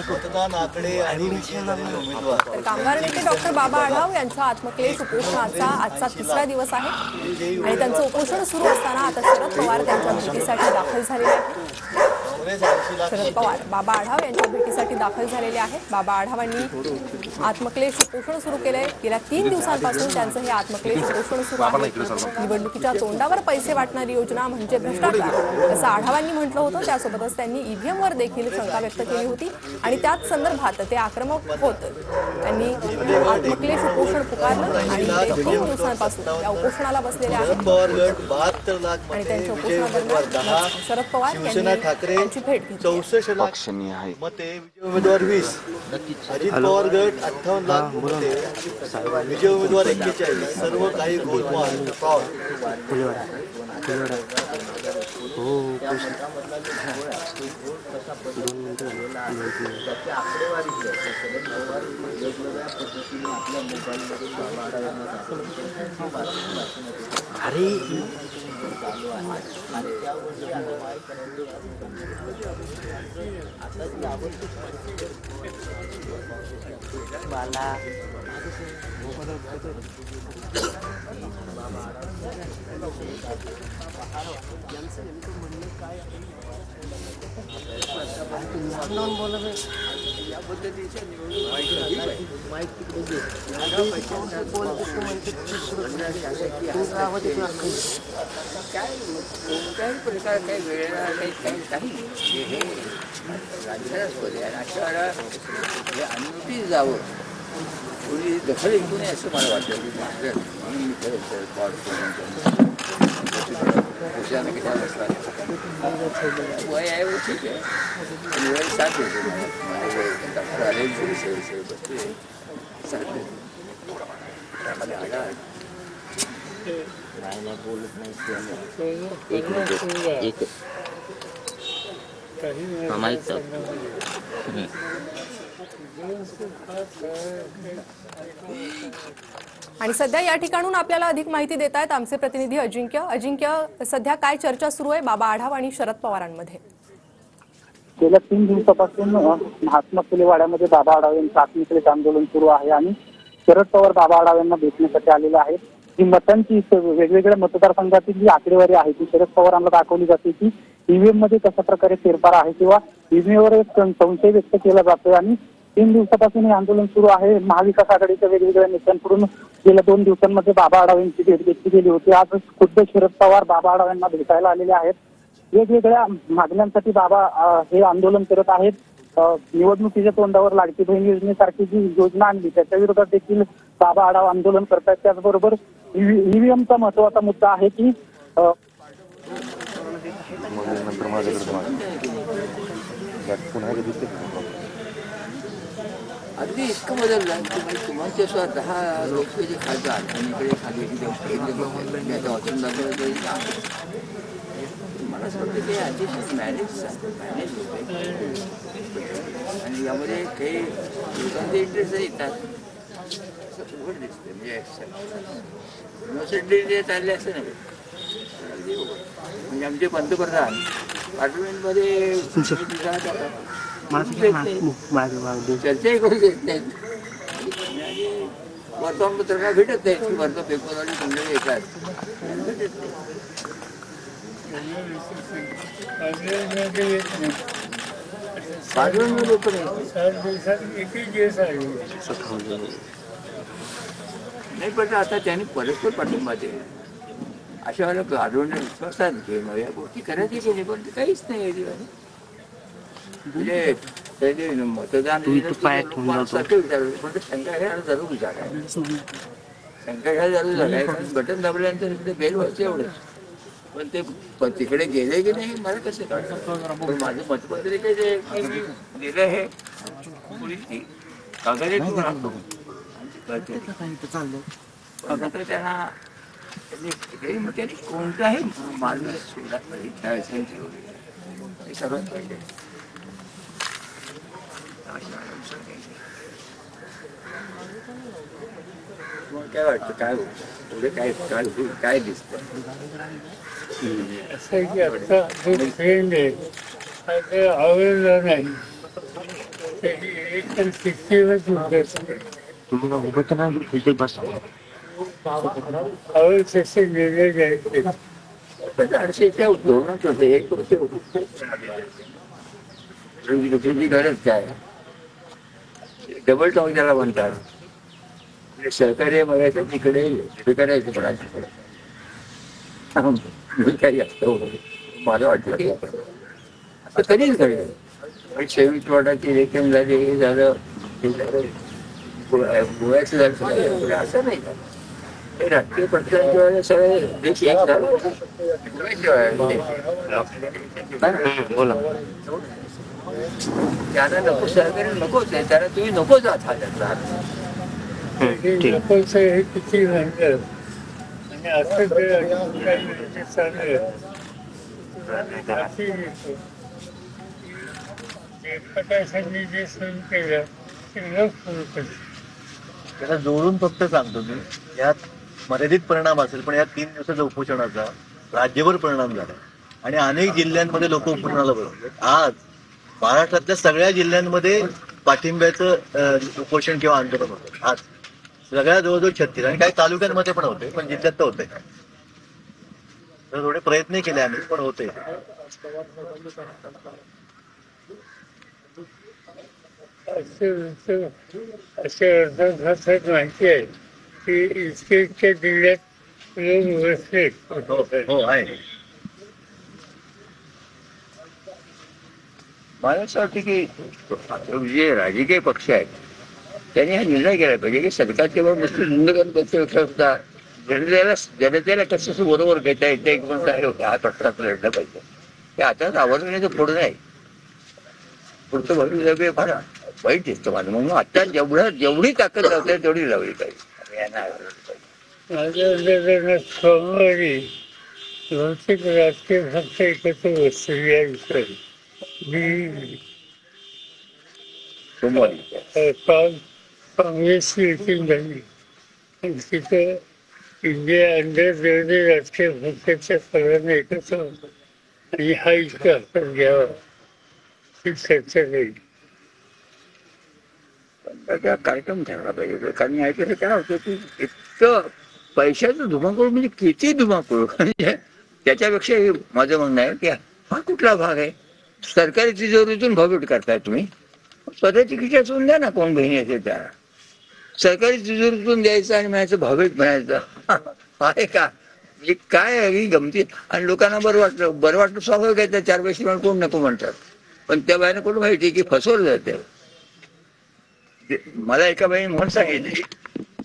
मतदान आकडे आणि उमेदवार. कामगार नेते डॉक्टर बाबा आढाव यांच्या आत्मक्लेश उपोषणाचा आजचा तिसरा दिवस आहे आणि त्यांचं उपोषण सुरू असताना आता शरद पवार त्यांच्या भेटीसाठी दाखल झालेले आहेत. शरद पवार बाबा आढाव यांच्या भेटीसाठी दाखल झालेले आहेत. बाबा आढावांनी आत्मक्लेश उपोषण सुरू केलंय. गेल्या 3 दिवसांपासून त्यांचं हे आत्मक्लेश उपोषण सुरू आहे. निवडणुकीच्या तोंडावर पैसे वाटणारी योजना म्हणजे भ्रष्टाचार असं आढावांनी म्हटलं होतं. त्यासोबतच त्यांनी ईव्हीएमवर देखील शंका व्यक्त केली होती आणि त्याच संदर्भात ते आक्रमक होत. त्यांनी आत्मक्लेश उपोषण पुकारलं आणि ते 3 दिवसांपासून या उपोषणाला बसलेले आहेत आणि त्यांच्या उपोषणादरम्यान शरद पवार यांनी त्यांची भेट घेतली. 64 लाख मते, विजय उमेदवार 20, अजित पवार गट 58 लाख मते, विजय उमेदवार 41. सर्व काही गोलमाल फ्रॉड. कोणत्याही प्रकार काही वेळेला काही हे राजकारणास्पद आहे आणि अशा वेळेला हे अनुमती जावं थोडी दखल घेऊ नये असं मला वाटतं की महाराष्ट्रात वय आहे व ठीक आहे आणि वय साथ देतो माझे वय डॉक्टर आले सगळे बसते साथ देतो त्यामध्ये आला नाही बोलत नाही एक मिनिट आणि सध्या या ठिकाणून आपल्याला अधिक माहिती देत आहेत आमचे प्रतिनिधी अजिंक्य. सध्या काय चर्चा सुरू आहे बाबा आढाव आणि शरद पवारांमध्ये? गेल्या 3 दिवसापासून महात्मा फुले वाड्यामध्ये बाबा आढाव यांचं आत्मक्लेश आंदोलन सुरू आहे आणि शरद पवार बाबा आढाव यांना भेटण्यासाठी आलेले आहेत. ही मतांची वेगवेगळ्या मतदारसंघातील जी आकडेवारी आहे ती शरद पवारांना दाखवली जाते की ईव्हीएम मध्ये कशा प्रकारे फेरफार आहे किंवा ईव्हीएमवर एक संशय व्यक्त केला जातोय आणि 3 दिवसापासून हे आंदोलन सुरू आहे. महाविकास आघाडीच्या वेगवेगळ्या नेत्यांकडून गेल्या 2 दिवसांमध्ये बाबा आढाव यांची भेट घेतली गेली होती. आज खुद्द शरद पवार बाबा आढाव यांना भेटायला आलेले आहेत. वेगवेगळ्या मागण्यांसाठी बाबा हे आंदोलन करत आहेत. निवडणुकीच्या तोंडावर लाडकी बहीण योजनेसारखी जी योजना आणली त्याच्या विरोधात देखील बाबा आढाव आंदोलन करतात. त्याचबरोबर ईव्हीएमचा महत्वाचा मुद्दा आहे की अगदी इतकं बदललं की तुम्हाला स्वतः 10 लोकसभेचे खासदार आणि इकडे खाली वाचून दाखवलं तरी मला असं वाटतं की अतिशय मॅनेज होते आणि यामध्ये काही लोकांचे इंटरेस्ट येतात असं उघड दिसते. म्हणजे चालले असं नाही म्हणजे आमचे पंतप्रधान पार्लमेंटमध्ये चर्चाही करू देत नाहीत आणि वर्तमानपत्रांना भेटत नाहीत की वर्त पेपरवाले मंडळी येतात भेटत नाही. पार्लमेंटमध्ये लोक नाही पण आता त्यांनी परस्पर पाठिंबा दिला. अशा वेळेला पार्लमेंट विश्वासात घेणं या गोष्टी करायची गेली पण काहीच नाही आहे. म्हणजे त्याचे मतदान विचारलं पण शंका घ्यायला जरूर विचार आहे. शंका घ्यायला जरूर झालाय कारण बटन दाबल्यानंतर तिथे बेल व्हायचं एवढंच पण ते तिकडे गेले की नाही मला कसं कळतं. पण माझं मतपत्रिका जे की मी दिलं हे थोडीशी कागद मात्र त्यांना त्यांनी कोणताही मार्ग सोडला नाही हे सर्वात पहिले. तुम्हाला काय वाटतं, काय होईल पुढे, काय काय होईल, काय दिसतं? असं आहे की आता जो ट्रेंड आहे हा काही आवडला नाही. एक तर शिक्षेलाच उद्देश आवश्यक निर्णय घ्यायचे. पण अडचणीच्या धोरणात होते, एक वर्ष दुसरीची गरज काय? डबल टॉक ज्याला म्हणतात, म्हणजे सहकार्य बघायचं तिकडे हे करायचं पण काही असतं. मला वाटलं की असं कधीच घडेल. पण 26 वॉर्डाची इलेक्शन झाली, हे झालं, हे झालं, गोव्याचं झालं, असं नाही झालं. हे राजकीय पक्षांच्या वेळेला सगळे देश एक झाला. त्यांना नको सहकार्य नकोच आहे, त्याला तुम्ही नकोच आहात हा त्याचा अर्थ. नकोच हे किती म्हणलं आणि असं जर काही चाललं एकमेकांसाठी जे सुरू केलं ते न सुरू केलं. त्याला जोडून फक्त सांगतो मी, यात मर्यादित परिणाम असेल, पण या 3 दिवसाच्या उपोषणाचा राज्यभर परिणाम झाला आणि अनेक जिल्ह्यांमध्ये लोक उपोषणाला बसले. आज महाराष्ट्रातल्या सगळ्या जिल्ह्यांमध्ये पाठिंब्याचं उपोषण किंवा आंदोलन होतं. आज सगळ्या जवळजवळ 36 आणि काही तालुक्यांमध्ये पण होते, पण जिल्ह्यात तर होते. तर थोडे प्रयत्न केले आम्ही, पण होते. असे अर्थात माहिती आहे की इतक्या जिल्ह्यात लोक बसले. हो आहे. मला असं वाटतं की जे राजकीय पक्ष आहेत त्यांनी हा निर्णय केला पाहिजे की सरकारच्या बरोबर नुसतं झुंड करता जनतेला कसं बरोबर घेता येतं, एक म्हणता हा प्रश्नात लढलं पाहिजे. ते आताच आवडण्याचं पुढं नाही, पुढचं भवितव्य फार वाईट दिसतं माझं. म्हणून आता जेवढी ताकद लावते तेवढी लावली पाहिजे, यांना आवडलं पाहिजे. माझ्या अंदाजानं सोमवारी बहुतेक राजकीय पक्ष एकत्र बसतील या विषयावर. मी सोमवारी काल काँग्रेसची मिटिंग झाली आणि तिथं इंडिया अंडर विरोधी राजकीय पक्षाच्या सर्वांना एकत्र होतं आणि हा इतका हातात घ्यावा ही चर्चा नाही. त्याचा कार्यक्रम ठरला पाहिजे. कारण याच्यात काय होतं की इतकं पैशाचं धुमाकूळ, म्हणजे किती धुमाकूळ. म्हणजे त्याच्यापेक्षा हे माझं म्हणणं आहे की हा कुठला भाग आहे? सरकारी तिजोरीतून भागवत करताय तुम्ही, स्वतःची खिशातून द्या ना. कोण बहिणी असेल त्या सरकारी तिजोरीतून द्यायचं आणि म्हणायचं भावेत म्हणायचं आहे का? म्हणजे काय आहे ही गमती. आणि लोकांना बरं वाटलं स्वाभाविक आहे. त्या 4 पैसे म्हणून कोण नको म्हणतात, पण त्या बाहेर कोण माहिती की फसवलं जाते. मला एका बाईने म्हणून सांगितले,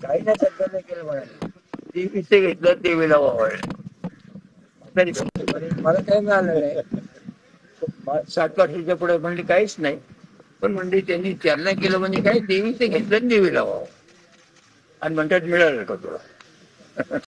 काही ना सरकारने केलं म्हणाले, टीव्हीचे घेतलं टीव्हीला वावरलं. मला काही मिळालं नाही. 60 वर्षाच्या पुढे म्हणली काहीच नाही, पण म्हणजे त्यांनी त्यांना केलं म्हणजे काय, देवीचं घेतलं देवीला वाव आणि म्हणतात मिळालं का तुला.